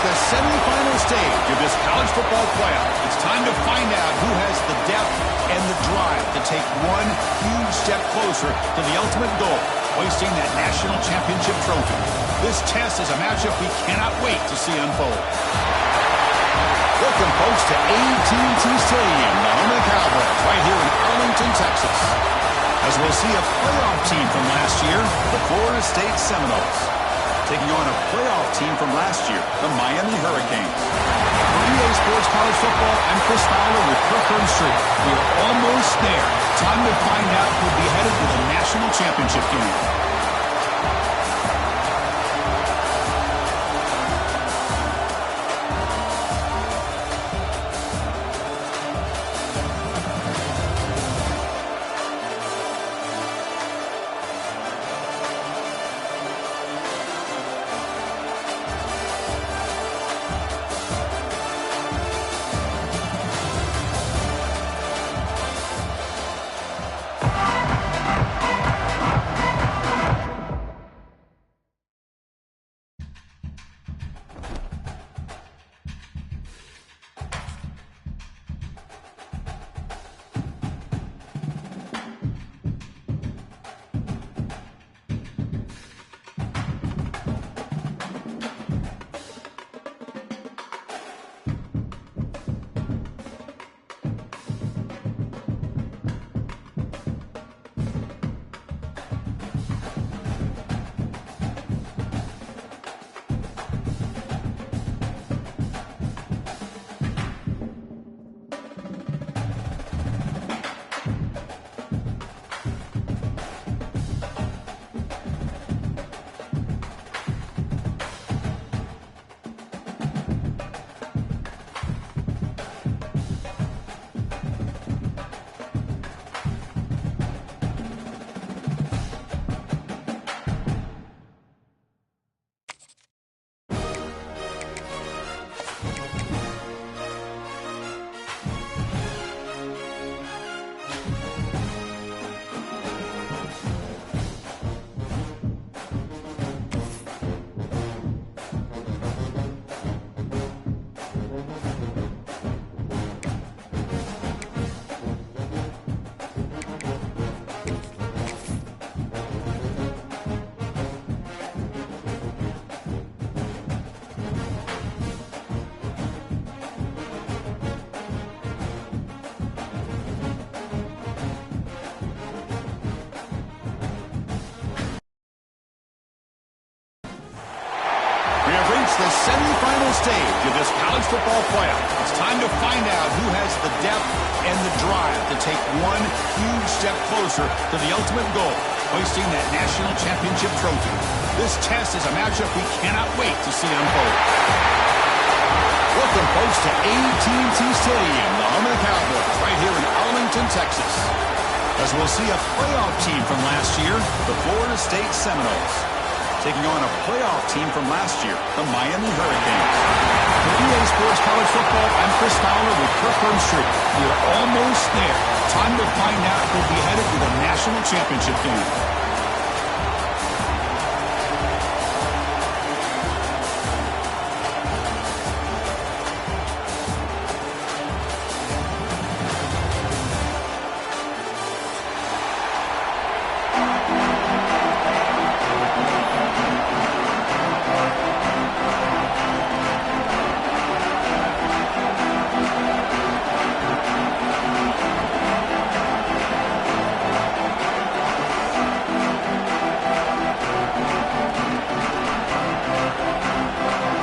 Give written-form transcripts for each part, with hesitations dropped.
the semifinal stage of this college football playoff. It's time to find out who has the depth and the drive to take one huge step closer to the ultimate goal, hoisting that national championship trophy. This test is a matchup we cannot wait to see unfold. Welcome, folks, to AT&T Stadium, the home of the Cowboys, right here in Arlington, Texas. As we'll see a playoff team from last year, the Florida State Seminoles, taking on a playoff team from last year, the Miami Hurricanes. For EA Sports College Football, I'm Chris Fowler with Kirk Herbstreit. We're almost there. Time to find out who'll be headed to the national championship game. The semifinal stage of this college football playoff. It's time to find out who has the depth and the drive to take one huge step closer to the ultimate goal, hoisting that national championship trophy. This test is a matchup we cannot wait to see unfold. Welcome, folks, to AT&T Stadium, the home of the Cowboys, right here in Arlington, Texas. As we'll see a playoff team from last year, the Florida State Seminoles, taking on a playoff team from last year, the Miami Hurricanes. For EA Sports College Football, I'm Chris Fowler with Kirk Herbstreit. We're almost there. Time to find out who'll be headed to the national championship game.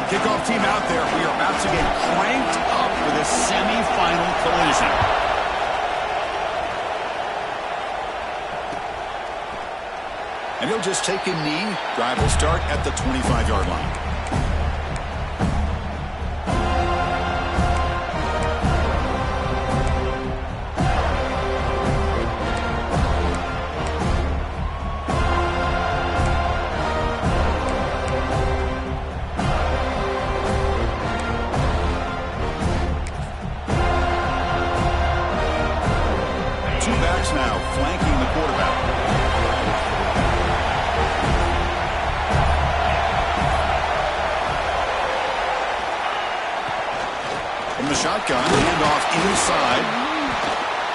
Kickoff team out there. We are about to get cranked up for this semifinal collision. And he'll just take a knee. Drive will start at the 25-yard line. Now flanking the quarterback. shotgun, handoff inside.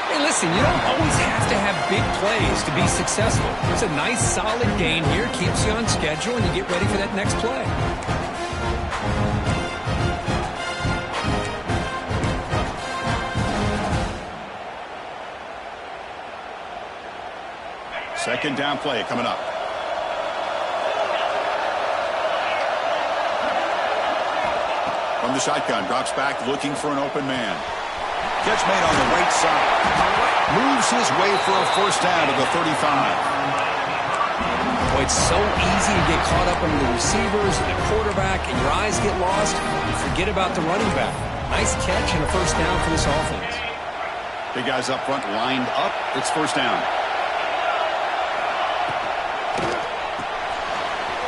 Hey, listen, you don't always have to have big plays to be successful. It's a nice, solid gain here. Keeps you on schedule, and you get ready for that next play. Second down play coming up. From the shotgun, drops back looking for an open man. Catch made on the right side. Moves his way for a first down to the 35. Boy, it's so easy to get caught up under the receivers and the quarterback, and your eyes get lost. You forget about the running back. Nice catch and a first down for this offense. Big guys up front lined up. It's first down.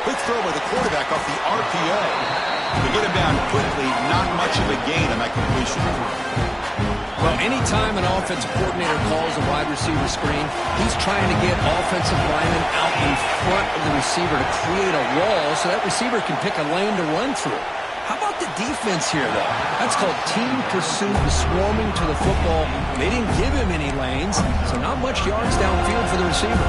Quick throw by the quarterback off the RPO. To get him down quickly, not much of a gain on that completion. Well, anytime an offensive coordinator calls a wide receiver screen, he's trying to get offensive linemen out in front of the receiver to create a wall so that receiver can pick a lane to run through. How about the defense here, though? That's called team pursuit and swarming to the football. They didn't give him any lanes, so not much yards downfield for the receiver.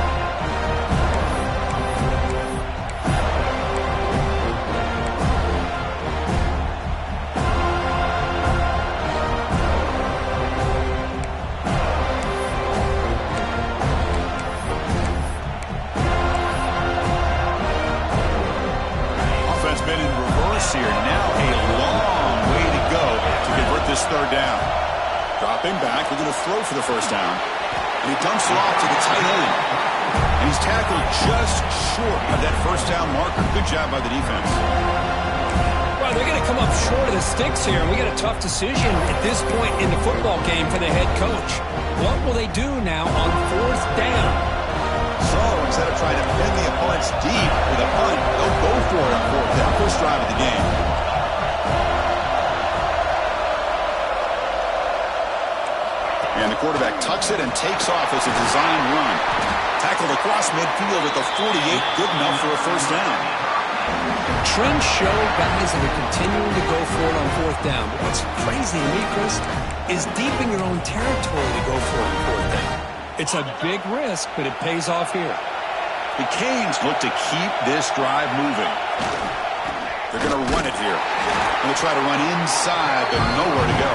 Third down. Dropping back, looking to throw for the first down. And he dumps it off to the tight end. And he's tackled just short of that first down marker. Good job by the defense. Well, they're going to come up short of the sticks here, and we got a tough decision at this point in the football game for the head coach. What will they do now on fourth down? So instead of trying to pin the opponents deep with a punt, they'll go for it on fourth down. First drive of the game. And the quarterback tucks it and takes off as a design run. Tackled across midfield at the 48, good enough for a first down. Trends show guys that are continuing to go for it on fourth down. But what's crazy to me, Chris, is deep in your own territory to go for it on fourth down. It's a big risk, but it pays off here. The Canes look to keep this drive moving. They're going to run it here. Going to try to run inside, but nowhere to go.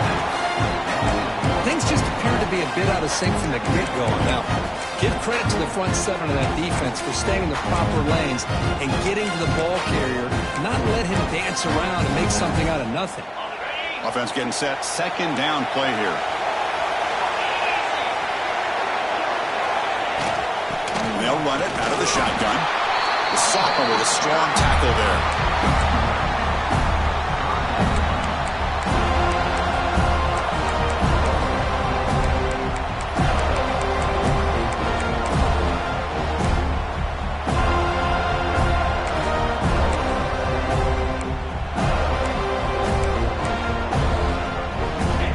Things just appear to be a bit out of sync from the get-go. Now, give credit to the front seven of that defense for staying in the proper lanes and getting to the ball carrier, not let him dance around and make something out of nothing. Offense getting set. Second down play here. And they'll run it out of the shotgun. The sophomore with a strong tackle there.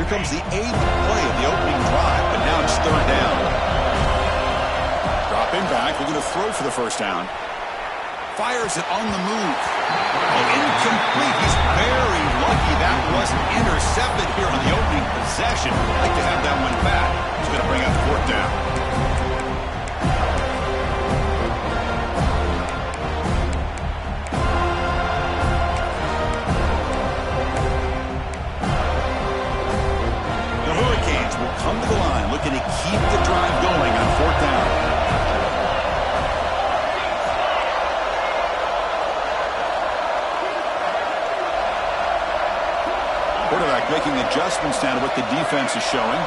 Comes the 8th play of the opening drive, but now it's third down. Dropping back, looking to throw for the first down. Fires it on the move. Incomplete. He's very lucky that wasn't intercepted here on the opening possession. I'd like to have that one back. He's going to bring out the fourth down. Come to the line, looking to keep the drive going on fourth down. Quarterback making adjustments down to what the defense is showing.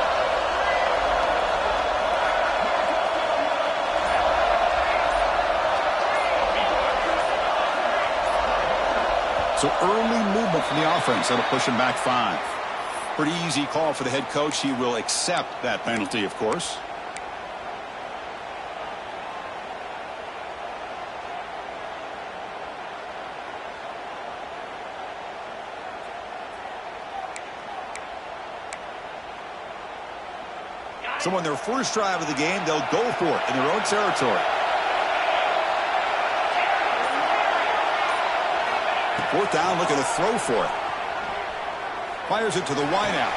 So early movement from the offense. That'll push him back 5. Pretty easy call for the head coach. He will accept that penalty, of course. So on their first drive of the game, they'll go for it in their own territory. Fourth down, looking to throw for it. Fires it to the wideout.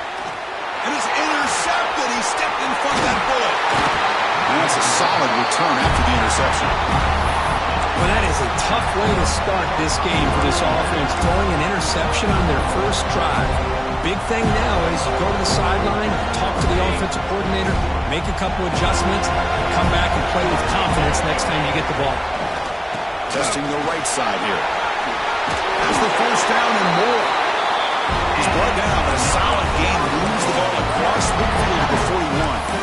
And it's intercepted. He stepped in front of that bullet. And that's a solid return after the interception. Well, that is a tough way to start this game for this offense, throwing an interception on their first drive. Big thing now is you go to the sideline, talk to the offensive coordinator, make a couple adjustments, and come back and play with confidence next time you get the ball. Testing the right side here. Has the first down and more. He's brought down, but a solid gain moves the ball across the field to 41.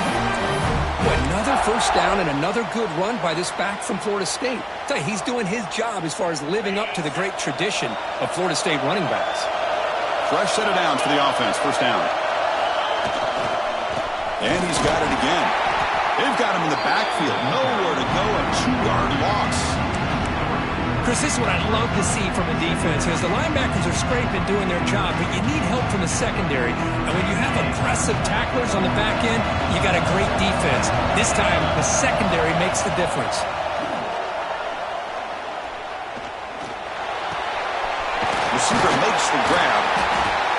Another first down and another good run by this back from Florida State. I tell you, he's doing his job as far as living up to the great tradition of Florida State running backs. Fresh set of downs for the offense. First down. And he's got it again. They've got him in the backfield. Nowhere to go. A 2-yard loss. Chris, this is what I love to see from a defense, is the linebackers are scraping, doing their job, but you need help from the secondary. And when you have aggressive tacklers on the back end, you got a great defense. This time, the secondary makes the difference. Receiver makes the grab.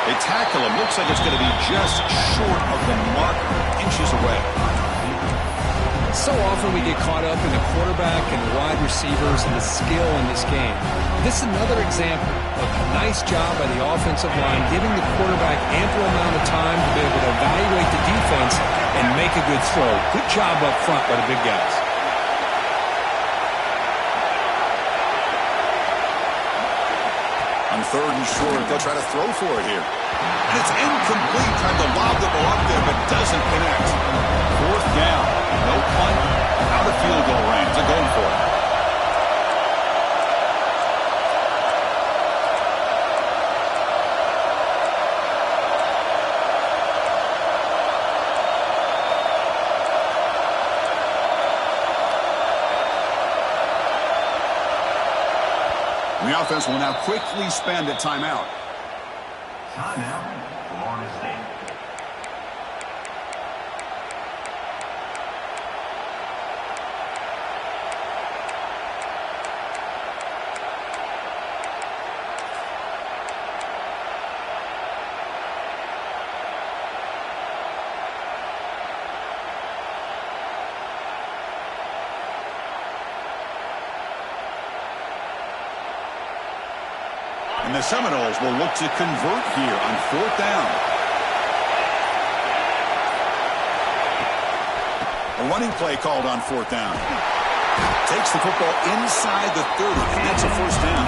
They tackle him. Looks like it's going to be just short of the mark, inches away. So often we get caught up in the quarterback and the wide receivers and the skill in this game. This is another example of a nice job by the offensive line, giving the quarterback ample amount of time to be able to evaluate the defense and make a good throw. Good job up front by the big guys. On third and short, they'll try to throw for it here. And it's incomplete. Tried to lob the ball up there, but doesn't connect. Fourth down. No punt. Out of field goal range. They're going for it. The offense will now quickly spend a timeout. Timeout, Florida State. And the Seminoles will look to convert here on fourth down. A running play called on fourth down. Takes the football inside the 30, and that's a first down.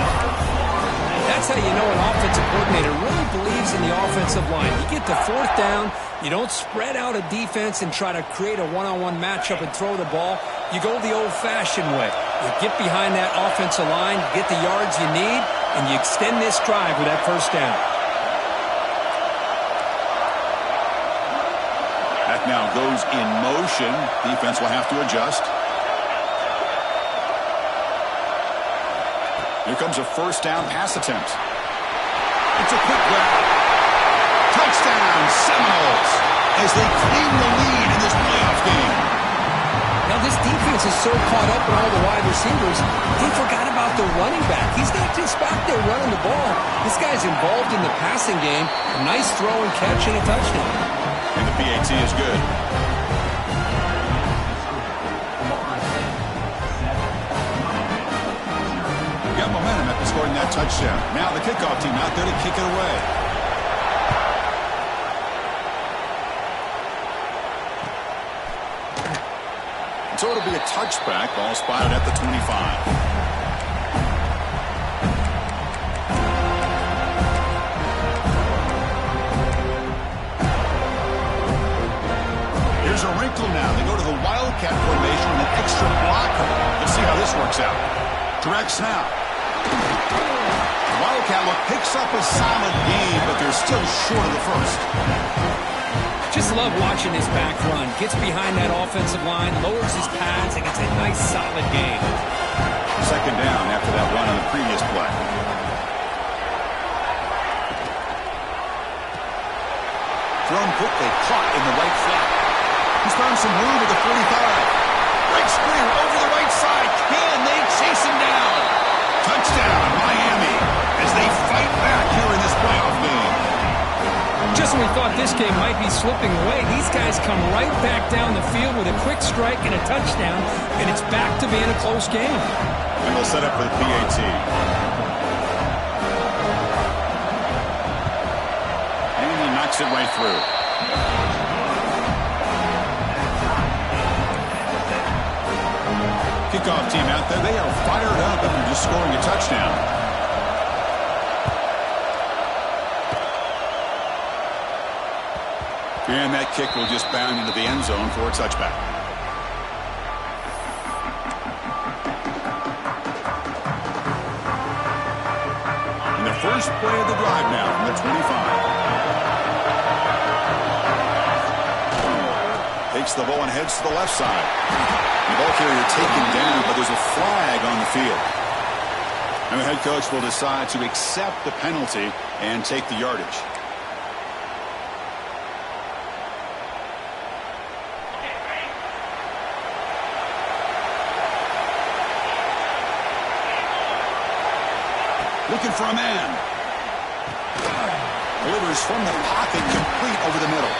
That's how you know an offensive coordinator really believes in the offensive line. You get to fourth down, you don't spread out a defense and try to create a one-on-one matchup and throw the ball. You go the old-fashioned way. You get behind that offensive line, you get the yards you need, and you extend this drive with that first down. That now goes in motion. Defense will have to adjust. Here comes a first down pass attempt. It's a quick grab. Touchdown, Seminoles, as they claim the lead in this playoff game. Now this defense is so caught up in all the wide receivers, they forgot about the running back. He's not just back there running the ball. This guy's involved in the passing game. A nice throw and catch and a touchdown. And the PAT is good. Got momentum after scoring that touchdown. Now the kickoff team out there to kick it away. So it'll be a touchback. Ball spotted at the 25. Here's a wrinkle now. They go to the Wildcat formation with an extra blocker. Let's see how this works out. Direct snap. Wildcat look picks up a solid gain, but they're still short of the first. Just love watching this back run. Gets behind that offensive line, lowers his pads, and gets a nice solid gain. Second down after that run on the previous play. Thrown quickly, caught in the right flat. He's found some room at the 45. Right screen over the right side. Can they chase him down? Touchdown, Miami, as they fight back here in this playoff game. Just when we thought this game might be slipping away. These guys come right back down the field with a quick strike and a touchdown, and it's back to being a close game. And they'll set up for the PAT. And he knocks it right through. Kickoff team out there, they are fired up after just scoring a touchdown. And that kick will just bound into the end zone for a touchback. And the first play of the drive now from the 25. Takes the ball and heads to the left side. The ball carrier taken down, but there's a flag on the field. And the head coach will decide to accept the penalty and take the yardage. Looking for a man. Delivers from the pocket, complete over the middle.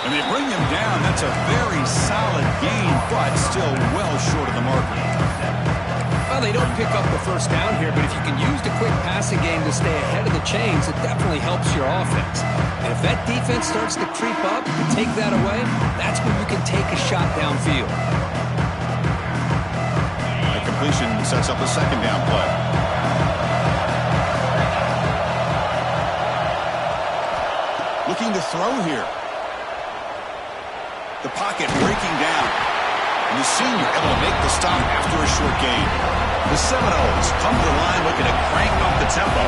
And they bring him down. That's a very solid gain, but still well short of the marker. Well, they don't pick up the first down here, but if you can use the quick passing game to stay ahead of the chains, it definitely helps your offense. And if that defense starts to creep up and take that away, that's when you can take a shot downfield. The completion sets up a second down play. Looking to throw here. The pocket breaking down. And the senior able to make the stop after a short gain. The Seminoles come to the line looking to crank up the tempo.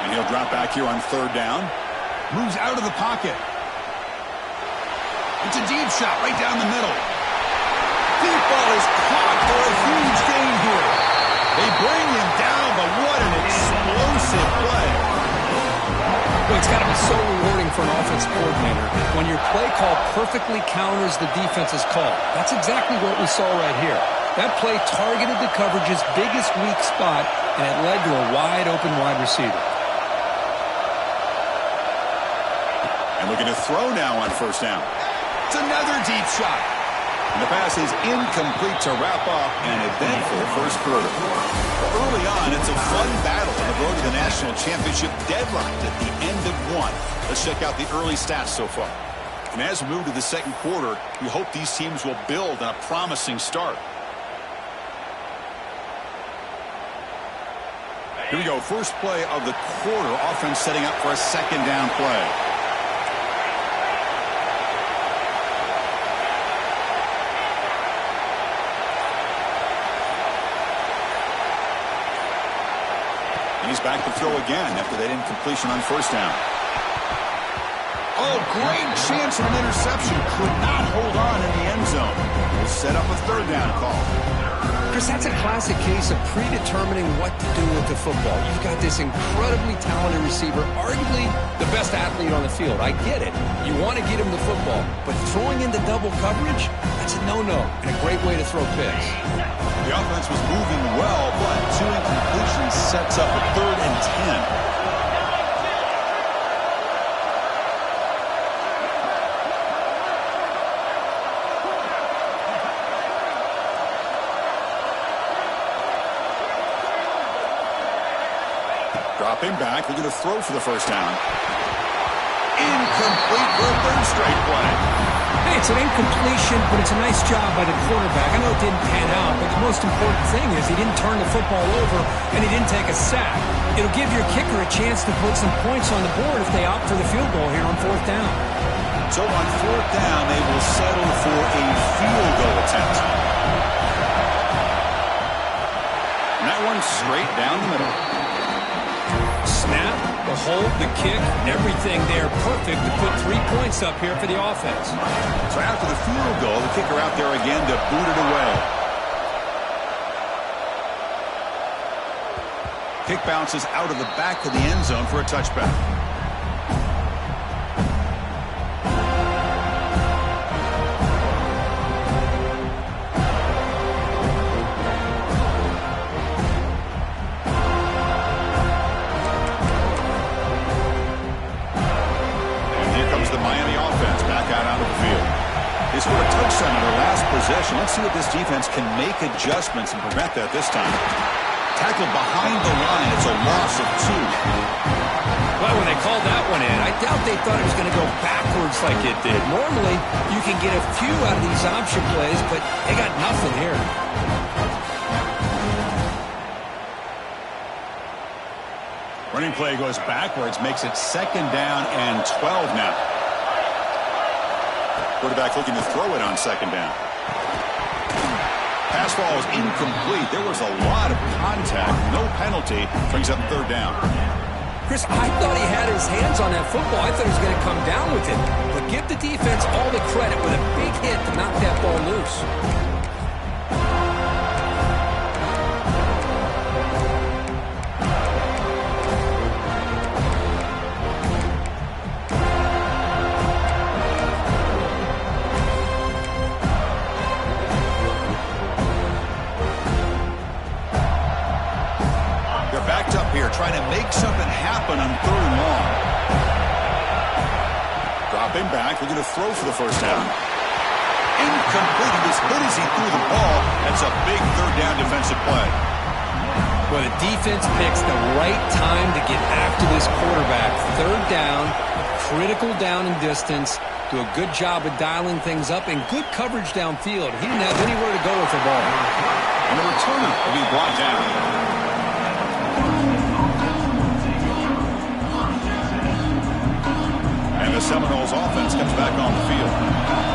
And he'll drop back here on third down. Moves out of the pocket. It's a deep shot right down the middle. Deep ball is caught for a huge gain here. They bring him down, but what an explosive play. Well, it's got to be so rewarding for an offense coordinator when your play call perfectly counters the defense's call. That's exactly what we saw right here. That play targeted the coverage's biggest weak spot, and it led to a wide-open wide receiver. And looking to throw now on first down. It's another deep shot. And the pass is incomplete to wrap up an eventful first quarter. Well, early on, it's a fun battle on the road to the national championship, deadlocked at the end of one. Let's check out the early stats so far. And as we move to the second quarter, we hope these teams will build on a promising start. Here we go. First play of the quarter. Offense setting up for a second down play. He's back to throw again after that incompletion on first down. Oh, great chance for an interception. Could not hold on in the end zone. We'll set up a third down call. Chris, that's a classic case of predetermining what to do with the football. You've got this incredibly talented receiver, arguably the best athlete on the field. I get it. You want to get him the football, but throwing into double coverage, that's a no-no and a great way to throw picks. The offense was moving well, but two incompletions sets up a 3rd and 10. Dropping back, they're going to throw for the first down. Incomplete for a 3rd straight play. Hey, it's an incompletion, but it's a nice job by the quarterback. I know it didn't pan out, but the most important thing is he didn't turn the football over and he didn't take a sack. It'll give your kicker a chance to put some points on the board if they opt for the field goal here on 4th down. So on 4th down, they will settle for a field goal attempt. And that one straight down the middle. Snap, the hold, the kick, everything there perfect to put 3 points up here for the offense. So after the field goal, the kicker out there again to boot it away. Kick bounces out of the back of the end zone for a touchback. possession. Let's see if this defense can make adjustments and prevent that this time. Tackle behind the line. It's a loss of 2. Well, when they called that one in, I doubt they thought it was going to go backwards like it did. Normally, you can get a few out of these option plays, but they got nothing here. Running play goes backwards, makes it 2nd down and 12 now. Quarterback looking to throw it on 2nd down. Pass ball is incomplete. There was a lot of contact. No penalty. Brings up 3rd down. Chris, I thought he had his hands on that football. I thought he was going to come down with it. But give the defense all the credit with a big hit to knock that ball loose. Trying to make something happen on 3rd and long. Dropping back, looking to throw for the 1st down. Incomplete. He was hit as he threw the ball. That's a big 3rd down defensive play. Well, the defense picks the right time to get after this quarterback. 3rd down, critical down and distance. Do a good job of dialing things up and good coverage downfield. He didn't have anywhere to go with the ball. And the returner will be brought down. And the Seminoles offense comes back on the field.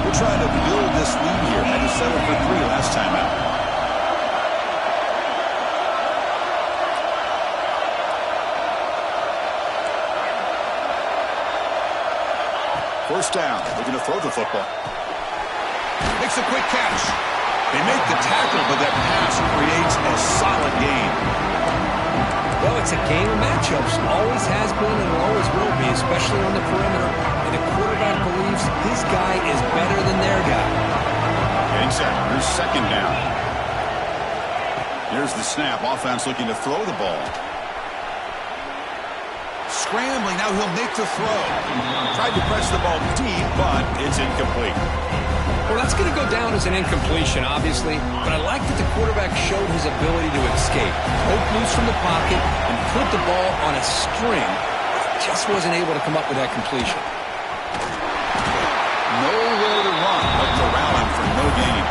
We're trying to build this lead here. Had to settle for 3 last time out. First down. Looking to throw the football. Makes a quick catch. They make the tackle, but that pass creates a solid gain. Well, it's a game of matchups. Always has been and always will be, especially on the perimeter. And the quarterback believes his guy is better than their guy. Getting set. Here's 2nd down. Here's the snap. Offense looking to throw the ball. Scrambling. Now he'll make the throw. Tried to press the ball deep, but it's incomplete. Well, that's going to go down as an incompletion, obviously, but I like that the quarterback showed his ability to escape. Broke loose from the pocket and put the ball on a string. Just wasn't able to come up with that completion. Nowhere to run, but corral him for no gain.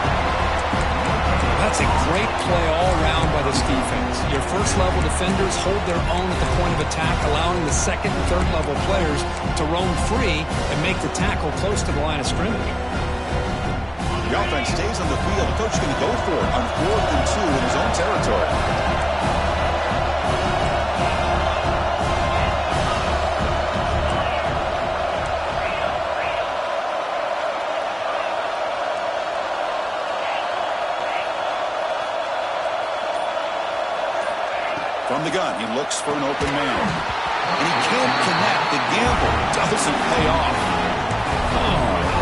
That's a great play all around by this defense. Your first-level defenders hold their own at the point of attack, allowing the 2nd and 3rd-level players to roam free and make the tackle close to the line of scrimmage. The offense stays on the field. The coach is going to go for it on 4th and 2 in his own territory. From the gun, he looks for an open man. And he can't connect. The gamble doesn't pay off.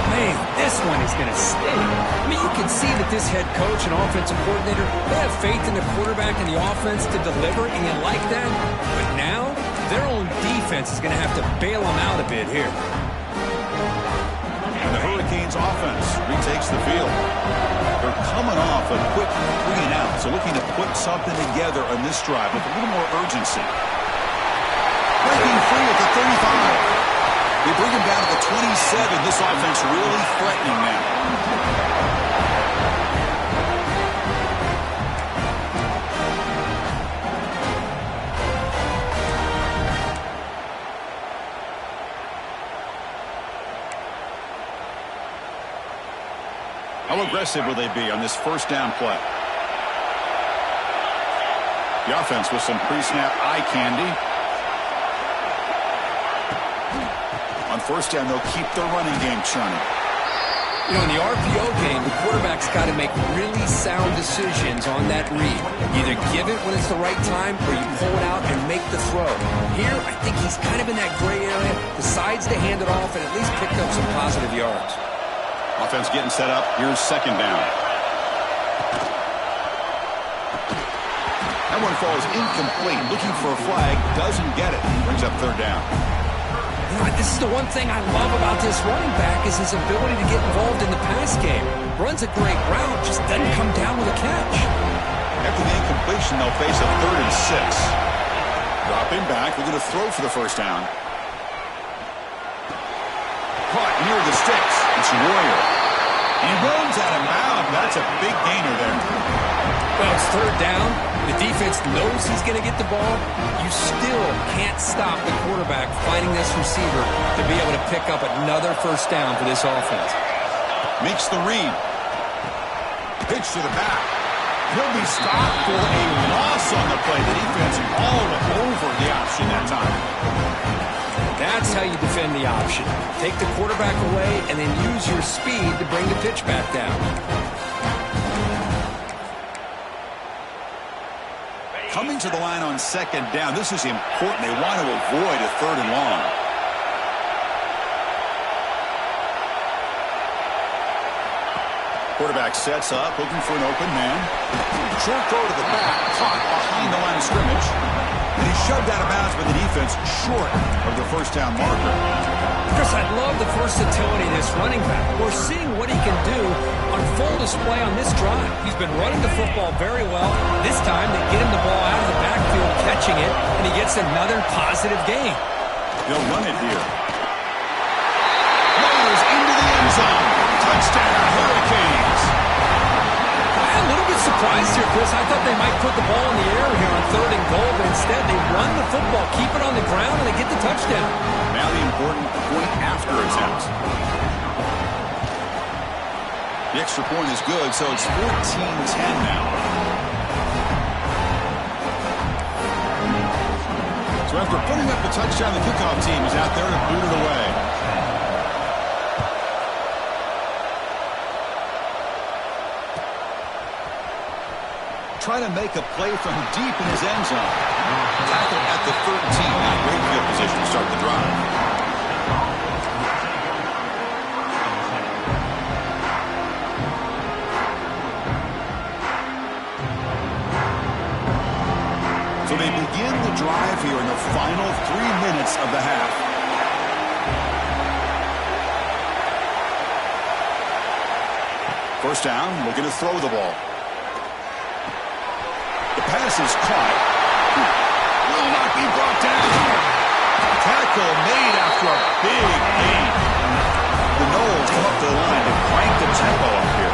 Man, this one is going to sting. I mean, you can see that this head coach and offensive coordinator, they have faith in the quarterback and the offense to deliver, and you like that. But now, their own defense is going to have to bail them out a bit here. And the Hurricanes offense retakes the field. They're coming off a quick 3 and out, so looking to put something together on this drive with a little more urgency. Breaking free at the 35. They bring him down to the 27. This offense really threatening now. How aggressive will they be on this 1st down play? The offense with some pre-snap eye candy. On 1st down, they'll keep their running game churning. You know, in the RPO game, the quarterback's got to make really sound decisions on that read. Either give it when it's the right time, or you pull it out and make the throw. Here, I think he's kind of in that gray area, decides to hand it off and at least picked up some positive yards. Offense getting set up. Here's 2nd down. That one falls incomplete. Looking for a flag. Doesn't get it. Brings up 3rd down. This is the one thing I love about this running back is his ability to get involved in the pass game. Runs a great route, just doesn't come down with a catch. After the incompletion, they'll face a 3rd and 6. Dropping back, we're going to throw for the first down. Caught near the sticks. It's Warrior. He runs out of bounds. That's a big gainer there. Well, it's 3rd down. The defense knows he's going to get the ball. You still can't stop the quarterback finding this receiver to be able to pick up another first down for this offense. Makes the read. Pitch to the back. He'll be stopped for a loss on the play. The defense all over the option that time. That's how you defend the option. Take the quarterback away and then use your speed to bring the pitch back down. Coming to the line on 2nd down. This is important. They want to avoid a 3rd and long. Quarterback sets up, looking for an open man. Short throw to the back, caught behind the line of scrimmage. And he's shoved out of bounds by the defense short of the first down marker. Chris, I love the versatility of this running back. We're seeing what he can do on full display on this drive. He's been running the football very well. This time they get him the ball out of the backfield, catching it, and he gets another positive gain. He'll run it here. Rolls into the end zone. Touchdown, Hurricanes. I'm a little bit surprised here, Chris. I thought they might put the ball in the air here on 3rd and goal, but instead they run the football, keep it on the ground, and they get the touchdown. Now the important point after attempt. The extra point is good, so it's 14-10 now. So after putting up the touchdown, the kickoff team is out there to boot it away. Try to make a play from deep in his end zone. Tackle at the 13. Now great field position to start the drive. So they begin the drive here in the final 3 minutes of the half. First down, looking to throw the ball. The pass is caught. Will not be brought down. Tackle made after a big gain. The Noles come up to the line to crank the tempo up here.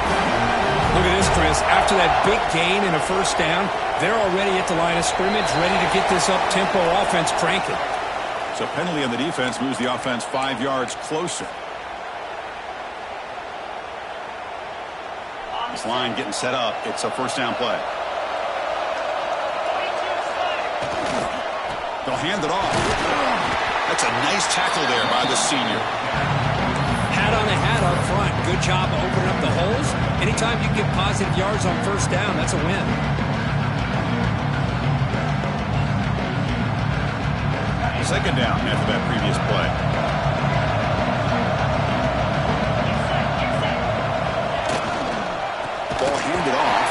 Look at this, Chris. After that big gain and a first down, they're already at the line of scrimmage, ready to get this up-tempo offense cranking. So penalty on the defense moves the offense 5 yards closer. This line getting set up. It's a first down play. They'll hand it off. That's a nice tackle there by the senior. Hat on the hat up front. Good job opening up the holes. Anytime you get positive yards on first down, that's a win. Second down after that previous play. Ball handed off.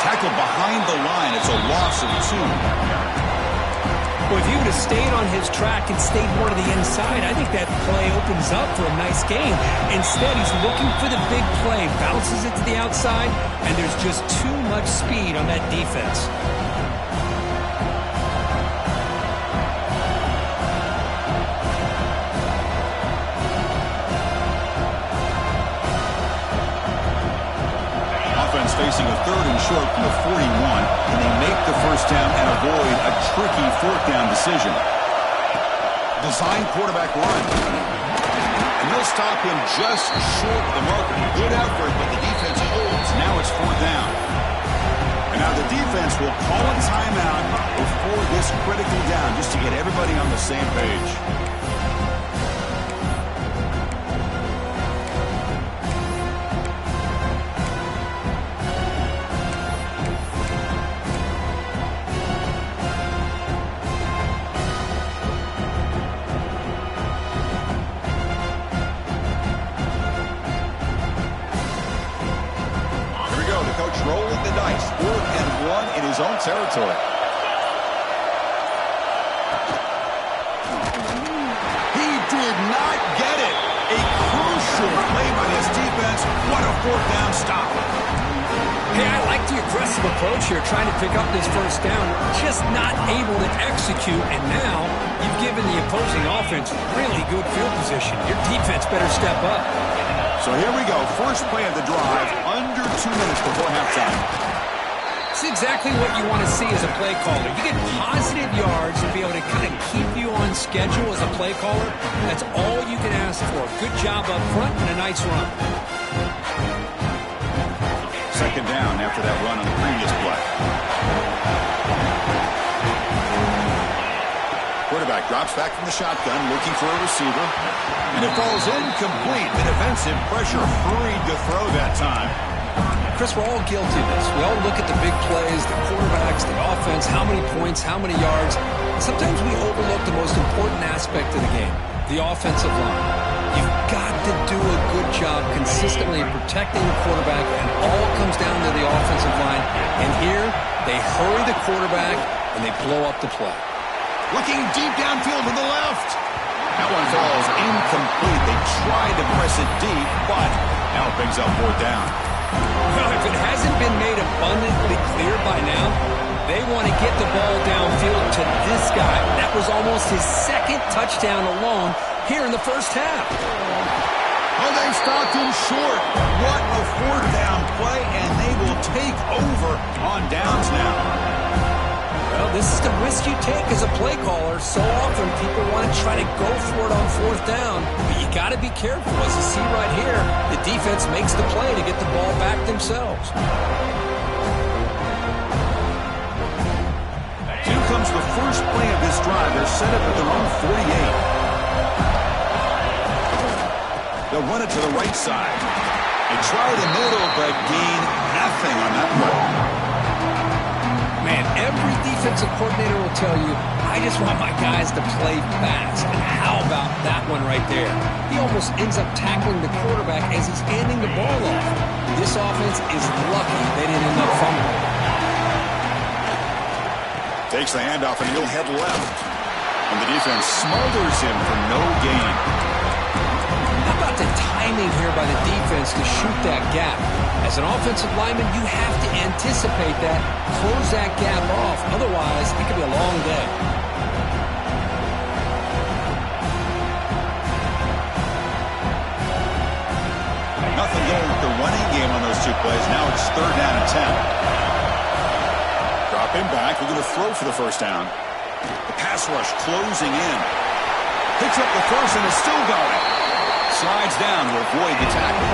Tackle behind the line. It's a loss of 2. Well, if he would have stayed on his track and stayed more to the inside, I think that play opens up for a nice gain. Instead, he's looking for the big play, bounces it to the outside, and there's just too much speed on that defense. Facing a 3rd and short from the 41, and they make the first down and avoid a tricky 4th down decision. Design quarterback run. And they'll stop him just short of the marker. Good effort, but the defense holds. Now it's 4th down. And now the defense will call a timeout before this critical down, just to get everybody on the same page. Rolling the dice, 4th and 1 in his own territory. He defense. What a fourth down stop. Hey, I like the aggressive approach here, trying to pick up this first down, just not able to execute, and now you've given the opposing offense really good field position. Your defense better step up. So here we go, first play of the drive, under 2 minutes before halftime. It's exactly what you want to see as a play caller. You get positive yards to be able to kind of keep you on schedule as a play caller. That's all you can ask for. Good job up front and a nice run. Second down after that run on the previous play. Quarterback drops back from the shotgun, looking for a receiver. And it falls incomplete. The defensive pressure hurried to throw that time. Chris, we're all guilty of this. We all look at the big plays, the quarterbacks, the offense, how many points, how many yards. Sometimes we overlook the most important aspect of the game, the offensive line. You've got to do a good job consistently protecting the quarterback, and all comes down to the offensive line. And here, they hurry the quarterback, and they blow up the play. Looking deep downfield to the left. That one falls incomplete. They tried to press it deep, but now it brings up fourth down. Well, if it hasn't been made abundantly clear by now, they want to get the ball downfield to this guy. That was almost his second touchdown alone here in the first half. Oh, they stopped him short. What a fourth down play, and they will take over on downs now. Well, this is the risk you take as a play caller. So often people want to try to go for it on fourth down, but you got to be careful. As you see right here, the defense makes the play to get the ball back themselves. Here comes the first play of this drive. They're set up at their own 48. They'll run it to the right side. They try the middle, but gain nothing on that play. Man, every defensive coordinator will tell you, I just want my guys to play fast. And how about that one right there? He almost ends up tackling the quarterback as he's handing the ball off. This offense is lucky they didn't end up fumbling. Takes the handoff and he'll head left. And the defense smothers him for no gain. How about the timing here by the defense to shoot that gap? As an offensive lineman, you have to anticipate that, close that gap off. Otherwise, it could be a long day. Nothing going with the running game on those two plays. Now it's third down and 10. Drop him back. We're going to throw for the first down. The pass rush closing in. Picks up the first and is still going. Slides down to avoid the tackle.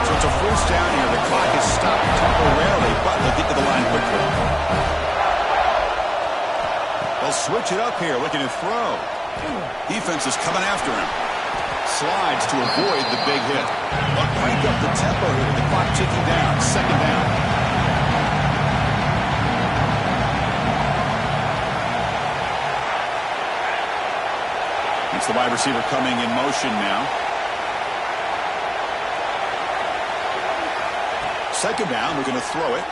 So it's a first down here. The clock is stopped temporarily, but they'll get to the line quickly. They'll switch it up here, looking to throw. Defense is coming after him. Slides to avoid the big hit. But crank up the tempo here with the clock ticking down. Second down. It's the wide receiver coming in motion now. Second down, we're going to throw it.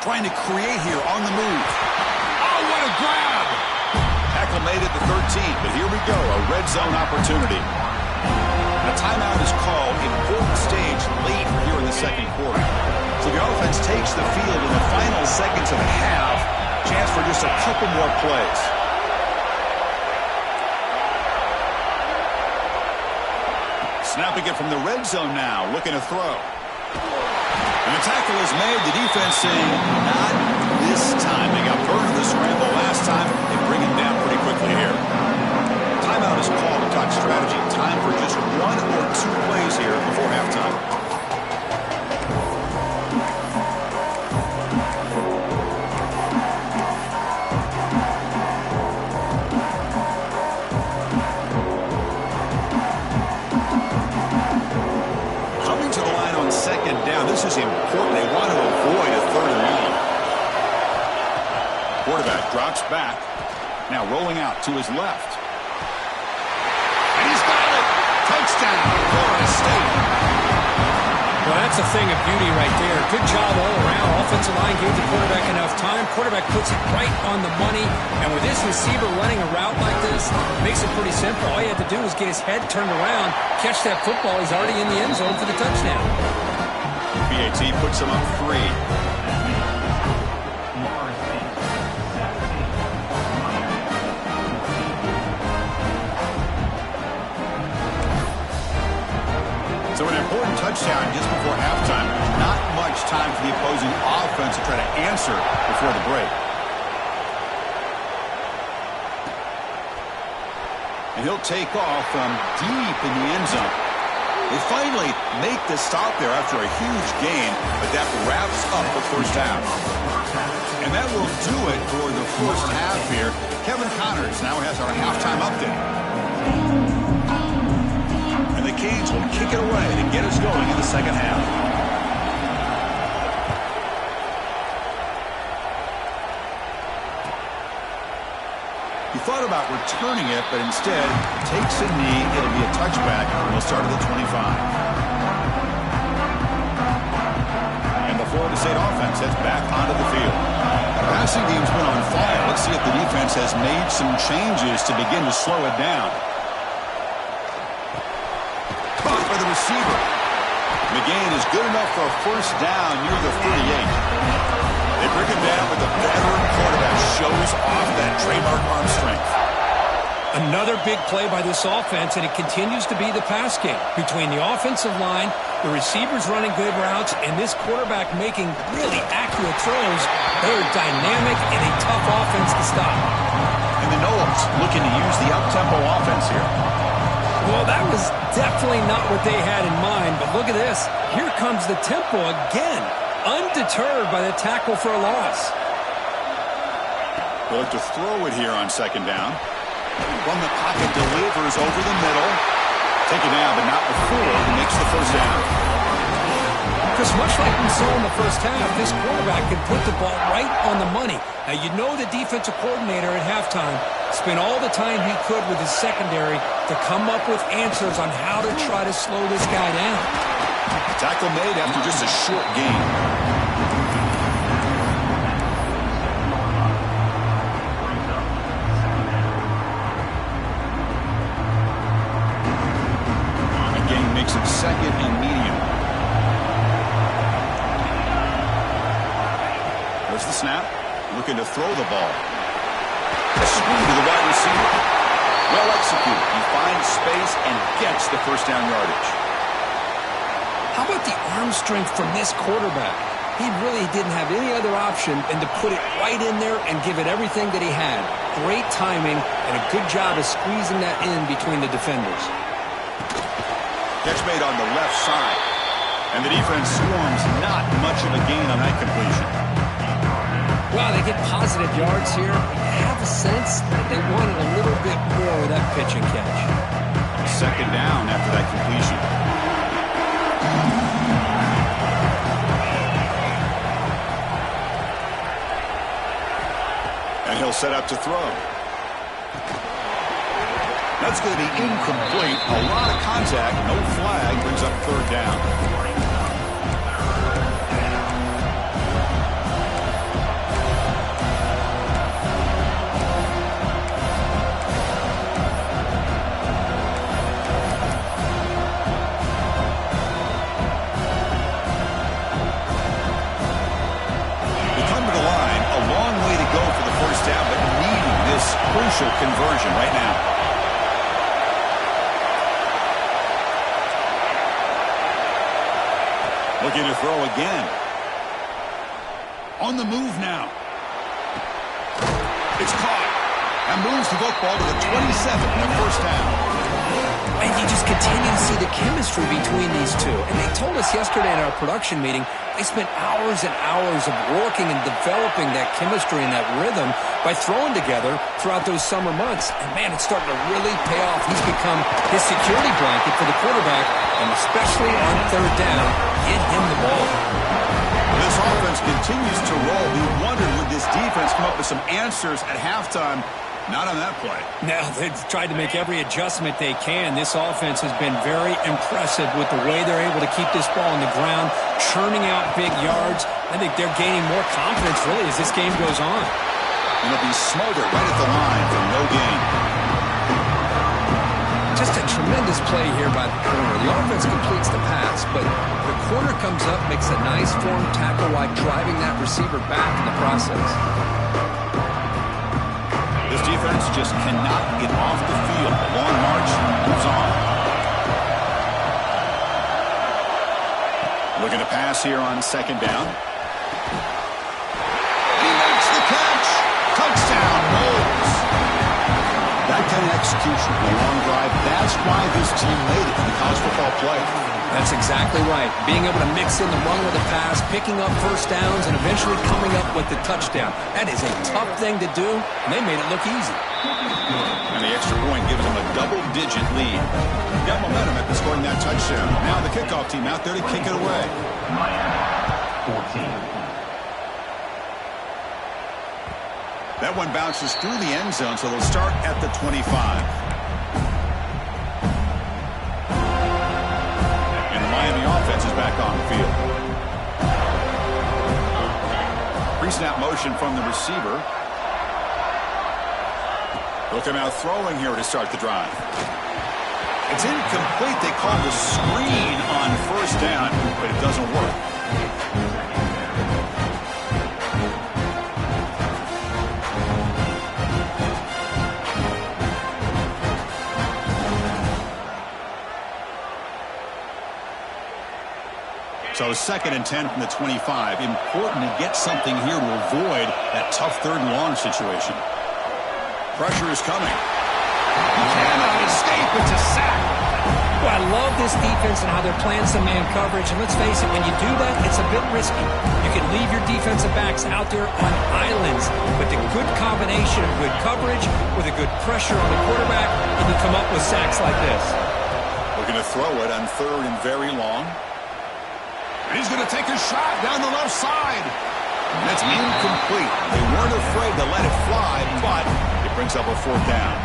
Trying to create here on the move. Oh, what a grab! Tackle made at the 13, but here we go, a red zone opportunity. A timeout is called, important stage late here in the second quarter. So the offense takes the field in the final seconds of the half. Chance for just a couple more plays. Snapping it from the red zone now, looking to throw. And the tackle is made. The defense saying, not this time. They got burned in the scramble last time. They bring him down pretty quickly here. Timeout is called to talk strategy. Time for just one or two plays here before halftime. Second down. This is important. They want to avoid a third and long. Quarterback drops back. Now rolling out to his left. And he's got it. Touchdown, Florida State. Well, that's a thing of beauty right there. Good job all around. Offensive line gave the quarterback enough time. Quarterback puts it right on the money. And with this this receiver running a route like this makes it pretty simple. All you have to do is get his head turned around, catch that football. He's already in the end zone for the touchdown. PAT puts him up 3. So an important touchdown just before halftime. Not much time for the opposing offense to try to answer before the break. And he'll take off from deep in the end zone. They finally make the stop there after a huge gain, but that wraps up the first half. And that will do it for the first half here. Kevin Connors now has our halftime update. And the Canes will kick it away to get us going in the second half. He thought about returning it, but instead takes a knee. It'll be a touchback, and we'll start at the 25. And the Florida State offense heads back onto the field. The passing game's been on fire. Let's see if the defense has made some changes to begin to slow it down. Caught by the receiver. McGain is good enough for a first down near the 38. They bring him down, but the veteran quarterback shows off that trademark arm strength. Another big play by this offense, and it continues to be the pass game. Between the offensive line, the receivers running good routes, and this quarterback making really accurate throws, they are dynamic and a tough offense to stop. And the Noles looking to use the up-tempo offense here. Well, that was definitely not what they had in mind, but look at this. Here comes the tempo again. Undeterred by the tackle for a loss. They'll look to throw it here on second down. From the pocket, delivers over the middle. Taken down, but not before he makes the first down. Because much like we saw in the first half, this quarterback can put the ball right on the money. Now, you know the defensive coordinator at halftime spent all the time he could with his secondary to come up with answers on how to try to slow this guy down. Tackle made after just a short gain. That gain makes it second and medium. There's the snap. Looking to throw the ball. A screen to the wide receiver. Well executed. He finds space and gets the first down yardage. How about the arm strength from this quarterback? He really didn't have any other option than to put it right in there and give it everything that he had. Great timing and a good job of squeezing that in between the defenders. Catch made on the left side. And the defense swarms not much of a gain on that completion. Well, they get positive yards here. I have a sense that they wanted a little bit more of that pitch and catch. Second down after that completion. And he'll set up to throw. That's going to be incomplete. A lot of contact. No flag. Brings up third down. Down, but needing this crucial conversion right now. Looking to throw again. On the move now. It's caught. And moves the football to the 27 and a first down. And you just continue to see the chemistry between these two. And they told us yesterday in our production meeting, they spent hours and hours of working and developing that chemistry and that rhythm by throwing together throughout those summer months. And, man, it's starting to really pay off. He's become his security blanket for the quarterback, and especially on third down, get him the ball. This offense continues to roll. We wondered, would this defense come up with some answers at halftime? Not on that play. Now, they've tried to make every adjustment they can. This offense has been very impressive with the way they're able to keep this ball on the ground, churning out big yards. I think they're gaining more confidence, really, as this game goes on. And they'll be smarter right at the line tremendous play here by the corner. The offense completes the pass, but the corner comes up, makes a nice form tackle while driving that receiver back in the process. This defense just cannot get off the field. The long march moves on. Looking to pass here on second down. He makes the catch. Touchdown, Knowles. That kind of execution, a long drive, that's why this team made it in the college football play. That's exactly right. Being able to mix in the run with the pass, picking up first downs, and eventually coming up with the touchdown. That is a tough thing to do, and they made it look easy. And the extra point gives them a double-digit lead. Got momentum after scoring that touchdown. Now the kickoff team out there to kick it away. 14. That one bounces through the end zone, so they'll start at the 25. And the Miami offense is back on the field. Pre-snap motion from the receiver. Look him out throwing here to start the drive. It's incomplete. They call the screen on first down, but it doesn't work. So 2nd and 10 from the 25. Important to get something here to avoid that tough 3rd and long situation. Pressure is coming. He cannot escape. It's a sack. Well, I love this defense and how they're playing some man coverage. And let's face it, when you do that, it's a bit risky. You can leave your defensive backs out there on islands. But the good combination of good coverage with a good pressure on the quarterback, and you come up with sacks like this. Looking to throw it on 3rd and very long. And he's going to take a shot down the left side. And that's incomplete. They weren't afraid to let it fly, but it brings up a 4th down.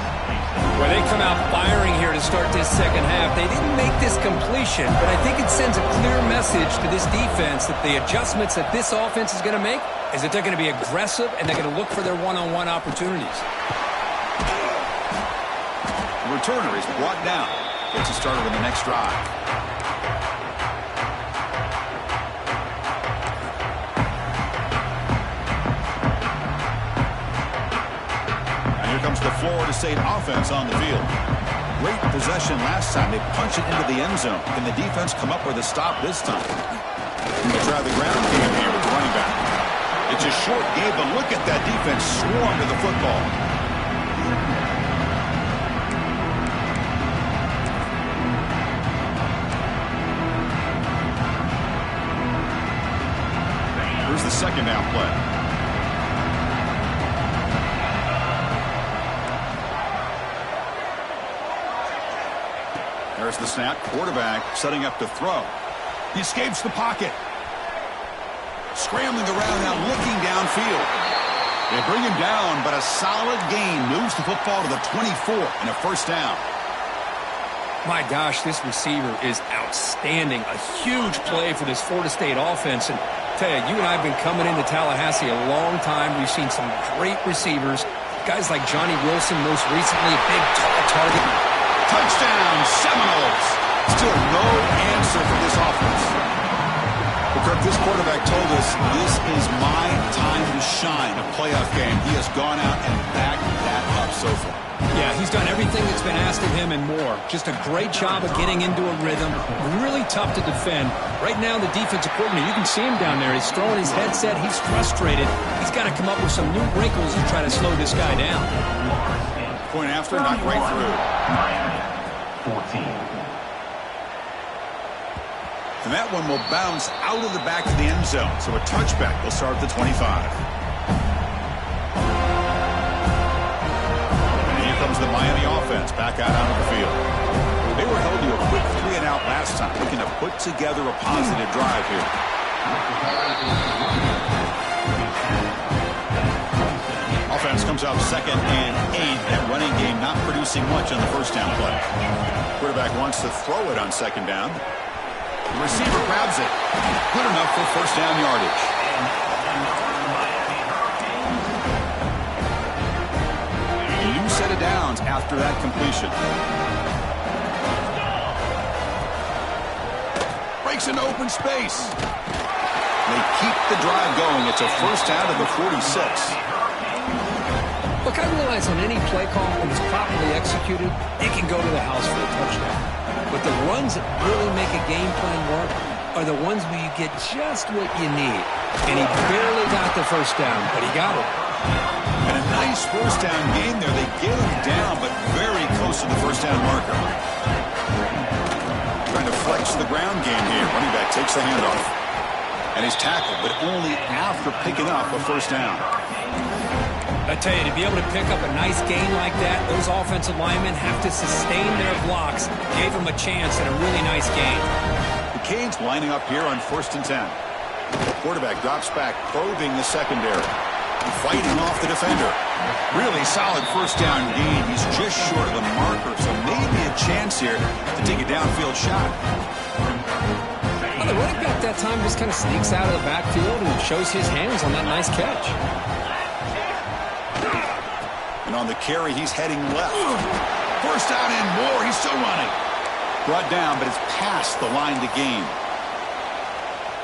Well, they come out firing here to start this second half. They didn't make this completion, but I think it sends a clear message to this defense that the adjustments that this offense is going to make is that they're going to be aggressive and they're going to look for their one-on-one opportunities. The returner is brought down. Gets us started on the next drive. Comes the Florida State offense on the field. Great possession last time. They punch it into the end zone. Can the defense come up with a stop this time? They try the ground game here with the running back. It's a short game, but look at that defense swarm to the football. Here's the 2nd down play. There's the snap. Quarterback setting up to throw. He escapes the pocket. Scrambling around now, looking downfield. They bring him down, but a solid gain moves the football to the 24 and a 1st down. My gosh, this receiver is outstanding. A huge play for this Florida State offense. And tell you, you and I have been coming into Tallahassee a long time. We've seen some great receivers. Guys like Johnny Wilson, most recently, a big, tall target. Touchdown, Seminoles. Still no answer for this offense. Well, Kirk, this quarterback told us this is my time to shine, a playoff game. He has gone out and backed that up so far. Yeah, he's done everything that's been asked of him and more. Just a great job of getting into a rhythm. Really tough to defend. Right now, the defensive coordinator, you can see him down there. He's throwing his headset. He's frustrated. He's got to come up with some new wrinkles to try to slow this guy down. Point after, knocked right through. 14. And that one will bounce out of the back of the end zone. So a touchback will start at the 25. And here comes the Miami offense back out onto the field. They were held to a quick 3-and-out last time, looking to put together a positive drive here. Offense comes out 2nd and 8. That running game not producing much on the 1st down play. Quarterback wants to throw it on 2nd down. The receiver grabs it. Good enough for 1st down yardage. A new set of downs after that completion. Takes an open space. They keep the drive going. It's a first down to the 46. Look, I realize on any play call, when it's properly executed, it can go to the house for a touchdown. But the runs that really make a game plan work are the ones where you get just what you need. And he barely got the first down, but he got it. And a nice first down game there. They get him down, but very close to the first down marker. Trying to flex the ground game here. Running back takes the handoff. And he's tackled, but only after picking up a first down. I tell you, to be able to pick up a nice gain like that, those offensive linemen have to sustain their blocks. Gave them a chance and a really nice gain. The Canes lining up here on 1st and 10. The quarterback drops back, probing the secondary. Fighting off the defender. Really solid first down gain. He's just short of the marker, so maybe a chance here to take a downfield shot. Well, the running back that time just kind of sneaks out of the backfield and shows his hands on that nice catch. And on the carry, he's heading left. First down and more. He's still running. Brought down, but it's past the line to gain.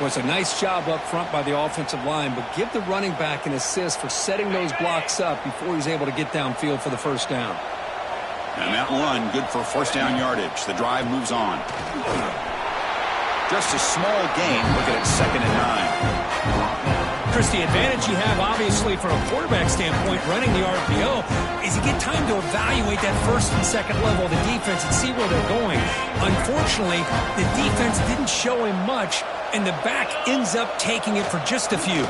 Well, it's a nice job up front by the offensive line, but give the running back an assist for setting those blocks up before he's able to get downfield for the first down. And that run, good for first down yardage. The drive moves on. Just a small gain. Looking at 2nd and 9. Chris, the advantage you have, obviously, from a quarterback standpoint, running the RPO, is you get time to evaluate that 1st and 2nd level of the defense and see where they're going. Unfortunately, the defense didn't show him much, and the back ends up taking it for just a few.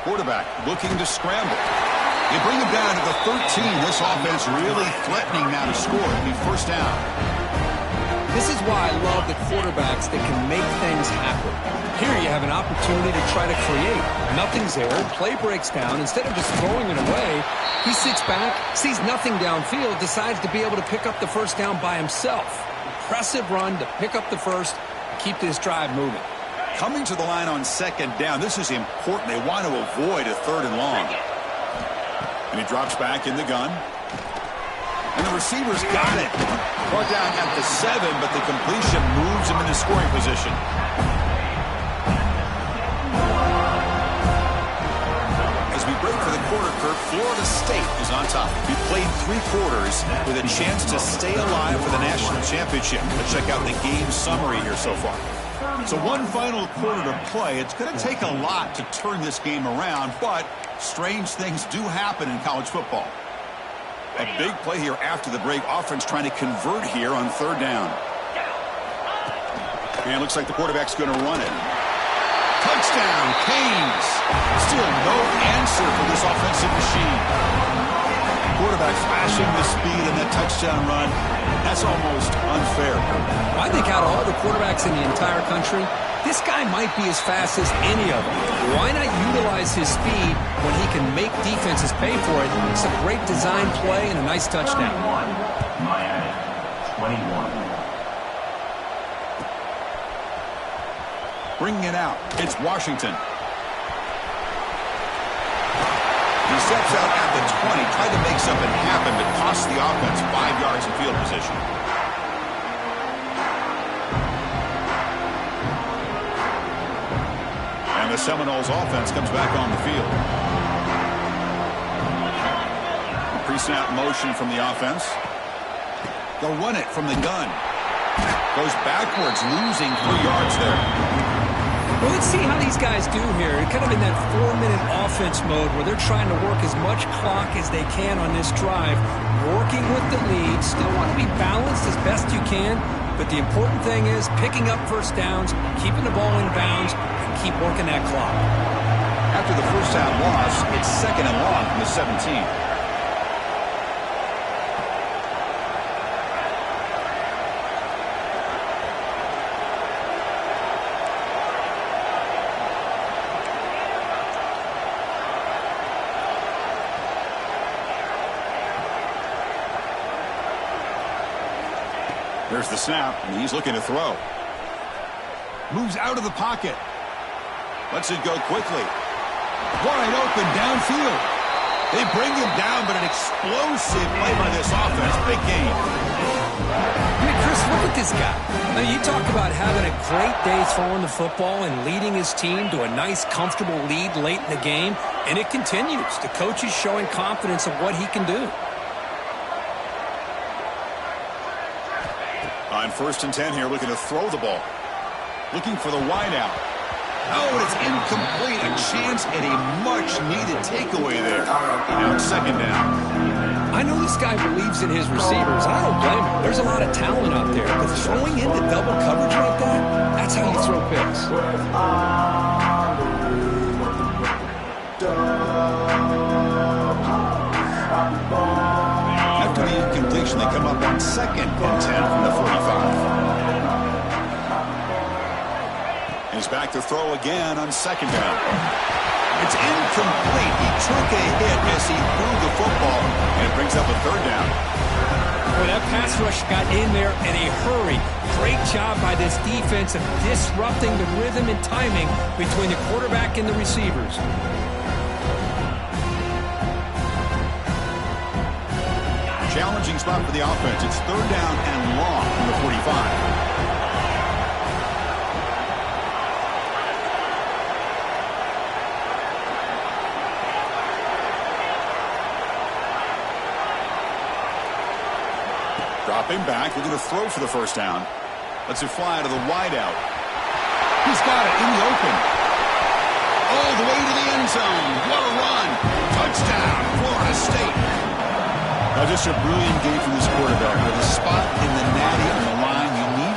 Quarterback looking to scramble. They bring him down to the 13. This offense really threatening now to score. It'll be first down. This is why I love the quarterbacks that can make things happen. Here you have an opportunity to try to create. Nothing's there. Play breaks down. Instead of just throwing it away, he sits back, sees nothing downfield, decides to be able to pick up the first down by himself. Impressive run to pick up the first, keep this drive moving. Coming to the line on 2nd down. This is important. They want to avoid a 3rd and long. And he drops back in the gun. And the receiver's got it. Brought down at the 7, but the completion moves him into scoring position. As we break for the quarter, Kurt, Florida State is on top. We played 3 quarters with a chance to stay alive for the national championship. Let's check out the game summary here so far. So one final quarter to play. It's going to take a lot to turn this game around, but strange things do happen in college football. A big play here after the break. Offense trying to convert here on 3rd down. And it looks like the quarterback's going to run it. Touchdown, Canes. Still no answer for this offensive machine. Quarterback flashing the speed in that touchdown run. That's almost unfair. I think out of all the quarterbacks in the entire country, this guy might be as fast as any of them. Why not utilize his speed when he can make defenses pay for it? It's a great design play and a nice touchdown. Miami, 21. Bringing it out. It's Washington. He steps out at the 20, tried to make something happen, but cost the offense 5 yards in field position. And the Seminoles offense comes back on the field. Pre-snap motion from the offense. They'll run it from the gun. Goes backwards, losing 3 yards there. Well, let's see how these guys do here. They're kind of in that 4-minute offense mode where they're trying to work as much clock as they can on this drive, working with the lead. Still want to be balanced as best you can, but the important thing is picking up first downs, keeping the ball in bounds, and keep working that clock. After the first half loss, it's 2nd and long from the 17. There's the snap, and he's looking to throw. Moves out of the pocket. Lets it go quickly. Wide open downfield. They bring him down, but an explosive play by this offense. Big game. I mean, Chris, look at this guy. Now, you talk about having a great day throwing the football and leading his team to a nice, comfortable lead late in the game, and it continues. The coach is showing confidence of what he can do. On 1st and 10 here, looking to throw the ball. Looking for the wide out. Oh, and it's incomplete. A chance at a much-needed takeaway there. Now it's 2nd down. I know this guy believes in his receivers. I don't blame him. There's a lot of talent out there. But throwing into double coverage like that, that's how you throw picks. After the incompletion, they come up on 2nd and 10 from the 45. He's back to throw again on 2nd down. It's incomplete. He took a hit as he threw the football, and it brings up a 3rd down. Well, that pass rush got in there in a hurry. Great job by this defense of disrupting the rhythm and timing between the quarterback and the receivers. Challenging spot for the offense. It's 3rd down and long from the 45. Dropping back, looking to throw for the 1st down. Lets it fly to the wide out. He's got it in the open. All the way to the end zone. What a run. Touchdown, Florida State. Now just a brilliant game from this quarterback. With a spot in the natty on the line,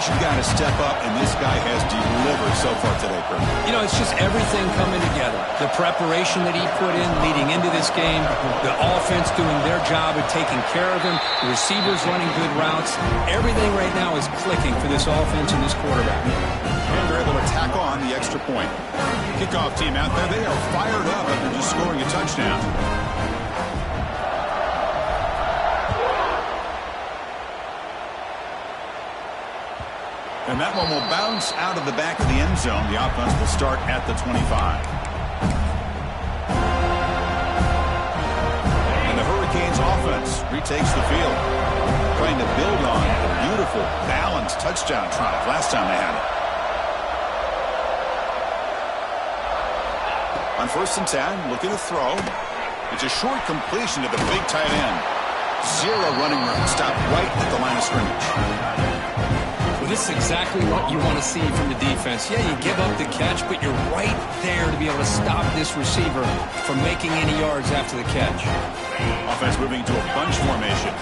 you got to step up, and this guy has delivered so far today, Kurt. You know, it's just everything coming together. The preparation that he put in leading into this game, the offense doing their job of taking care of him, the receivers running good routes. Everything right now is clicking for this offense and this quarterback. And they're able to tack on the extra point. Kickoff team out there, they are fired up after just scoring a touchdown. And that one will bounce out of the back of the end zone. The offense will start at the 25. And the Hurricanes offense retakes the field, trying to build on a beautiful, balanced touchdown drive last time they had it. On 1st and 10, looking to throw. It's a short completion to the big tight end. 0 running room. Stopped right at the line of scrimmage. Well, this is exactly what you want to see from the defense. Yeah, you give up the catch, but you're right there to be able to stop this receiver from making any yards after the catch. Offense moving to a bunch formation.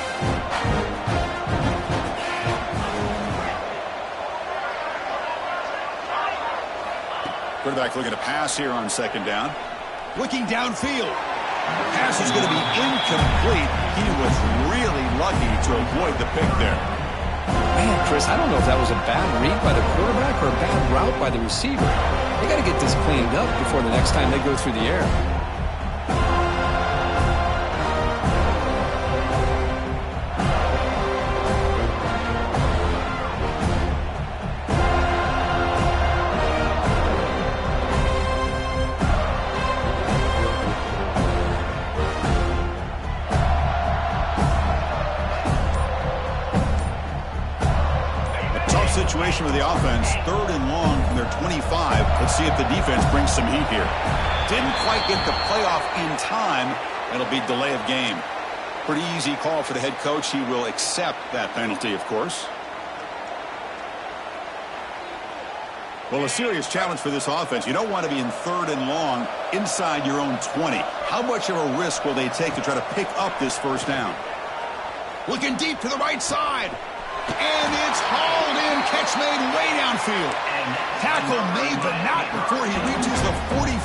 Quarterback looking to pass here on 2nd down. Looking downfield. The pass is going to be incomplete. He was really lucky to avoid the pick there. Man, Chris, I don't know if that was a bad read by the quarterback or a bad route by the receiver. They got to get this cleaned up before the next time they go through the air. Situation with the offense, 3rd and long from their 25. Let's see if the defense brings some heat here. Didn't quite get the playoff in time. It'll be delay of game. Pretty easy call for the head coach. He will accept that penalty, of course. Well, a serious challenge for this offense. You don't want to be in 3rd and long inside your own 20. How much of a risk will they take to try to pick up this 1st down? Looking deep to the right side. And it's hauled in. Catch made way downfield. And tackle made, but not before he reaches the 44.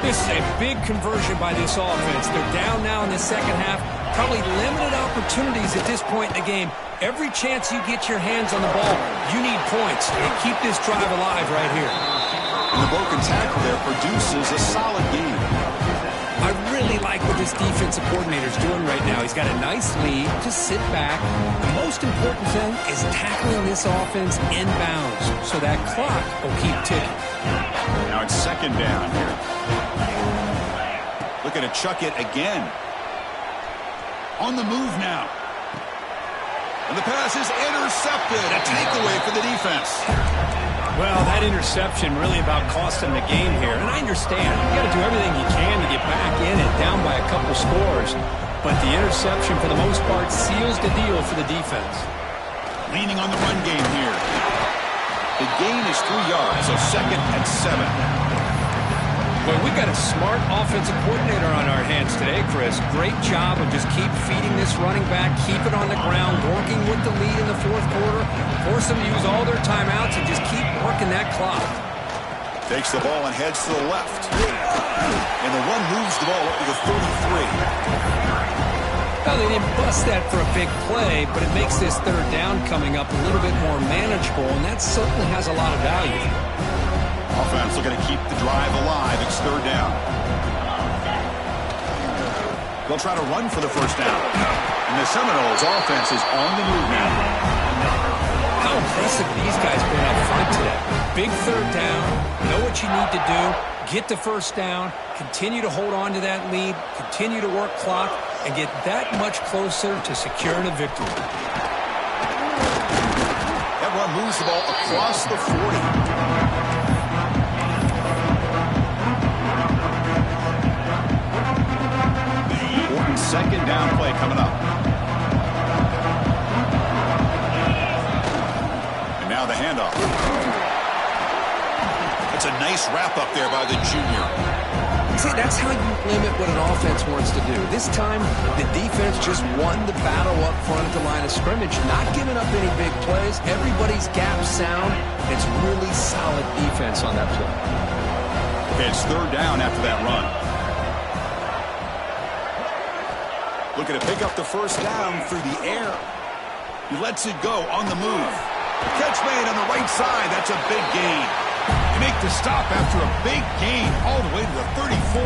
This is a big conversion by this offense. They're down now in the 2nd half. Probably limited opportunities at this point in the game. Every chance you get your hands on the ball, you need points. And keep this drive alive right here. And the broken tackle there produces a solid game. I really like what this defensive coordinator's doing right now. He's got a nice lead. Just sit back. The most important thing is tackling this offense inbounds so that clock will keep ticking. Now it's 2nd down here. Looking to chuck it again. On the move now. And the pass is intercepted. A takeaway for the defense. Well, that interception really about cost them the game here. And I understand. You got to do everything you can to get back in and down by a couple scores. But the interception, for the most part, seals the deal for the defense. Leaning on the run game here. The gain is 3 yards, so 2nd and 7. Boy, we've got a smart offensive coordinator on our hands today, Chris. Great job of just keep feeding this running back, keep it on the ground, working with the lead in the 4th quarter, force them to use all their timeouts, and just keep working that clock. Takes the ball and heads to the left. And the one moves the ball up to the 33. Well, they didn't bust that for a big play, but it makes this 3rd down coming up a little bit more manageable, and that certainly has a lot of value. Offense looking to keep the drive alive. It's 3rd down. They'll try to run for the 1st down. And the Seminoles offense is on the move now. How impressive these guys been up front today. Big 3rd down. Know what you need to do. Get the 1st down. Continue to hold on to that lead. Continue to work clock. And get that much closer to securing a victory. That run moves the ball across the 40. Important 2nd down play coming up. And now the handoff. That's a nice wrap up there by the junior. See, that's how you limit what an offense wants to do. This time, the defense just won the battle up front at the line of scrimmage, not giving up any big plays. Everybody's gap sound. It's really solid defense on that play. Okay, it's 3rd down after that run. Looking to pick up the 1st down through the air. He lets it go on the move. Catch made on the right side. That's a big gain. They make the stop after a big gain all the way to the 34.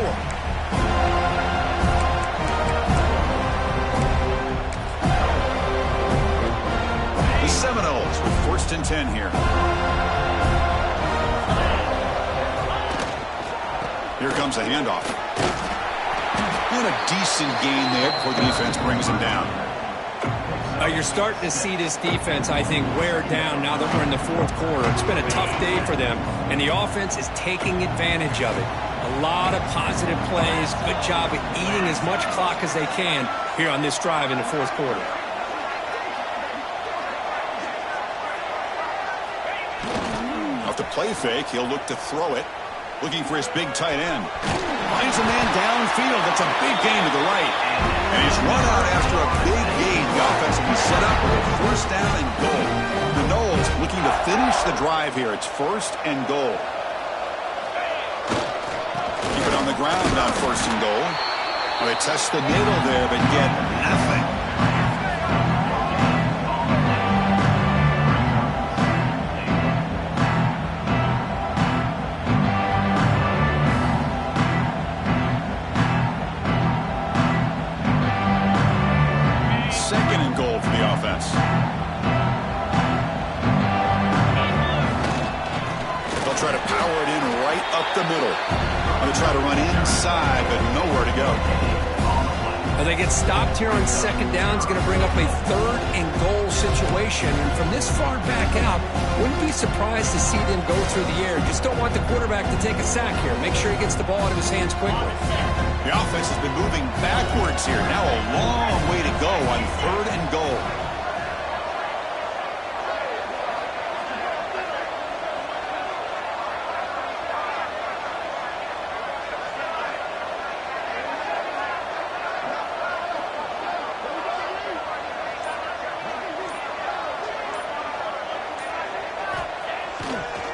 The Seminoles with 1st and 10 here. Here comes a handoff. And a decent gain there before the defense brings him down. You're starting to see this defense, I think, wear down now that we're in the 4th quarter. It's been a tough day for them, and the offense is taking advantage of it. A lot of positive plays. Good job at eating as much clock as they can here on this drive in the 4th quarter. Off the play fake, he'll look to throw it. Looking for his big tight end. Finds a man downfield. That's a big gain to the right. And he's run out after a big gain. The offense will be set up with a 1st down and goal. The Noles looking to finish the drive here. It's 1st and goal. Keep it on the ground on 1st and goal. Well, they test the middle there, but get nothing. They'll try to power it in right up the middle. They'll try to run inside, but nowhere to go. Well, they get stopped here on 2nd down. It's going to bring up a 3rd and goal situation. And from this far back out, wouldn't be surprised to see them go through the air. Just don't want the quarterback to take a sack here. Make sure he gets the ball out of his hands quickly. The offense has been moving backwards here. Now a long way to go on 3rd and goal.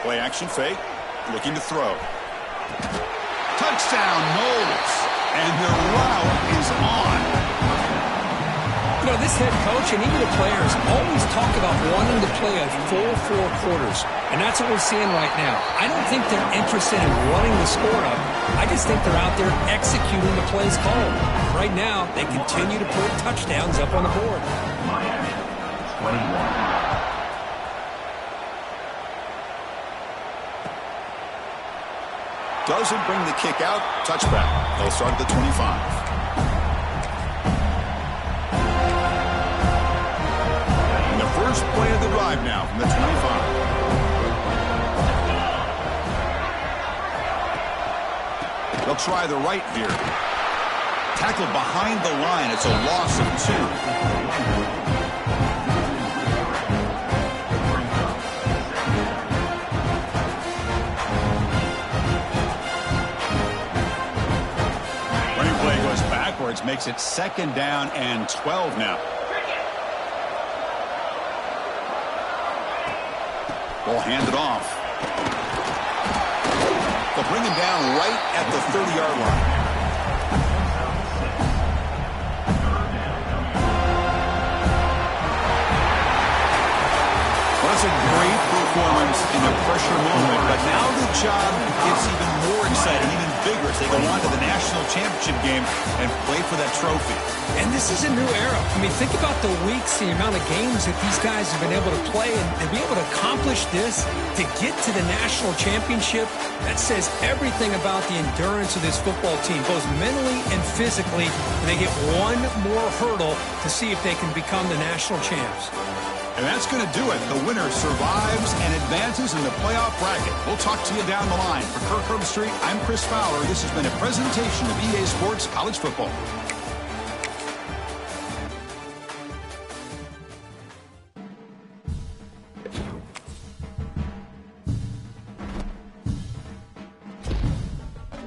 Play action fake, looking to throw. Touchdown, Noles. And their route is on. You know, this head coach and even the players always talk about wanting to play a full 4 quarters. And that's what we're seeing right now. I don't think they're interested in running the score up. I just think they're out there executing the plays called. Right now, they continue to put touchdowns up on the board. Miami, 21. Doesn't bring the kick out. Touchback. They'll start at the 25. And the first play of the drive now from the 25. They'll try the right here. Tackled behind the line. It's a loss of 2. Running play goes backwards, makes it 2nd down and 12 now. Ball handed off. They'll bring him down right at the 30-yard line. Well, that's a great performance in a pressure moment, but now the job gets even more exciting, even bigger as they go on to the national championship game and play for that trophy. And this is a new era. I mean, think about the weeks, the amount of games that these guys have been able to play, and to be able to accomplish this, to get to the national championship, that says everything about the endurance of this football team, both mentally and physically. And they get one more hurdle to see if they can become the national champs. And that's going to do it. The winner survives and advances in the playoff bracket. We'll talk to you down the line. For Kirk Herbstreit, I'm Chris Fowler. This has been a presentation of EA Sports College Football.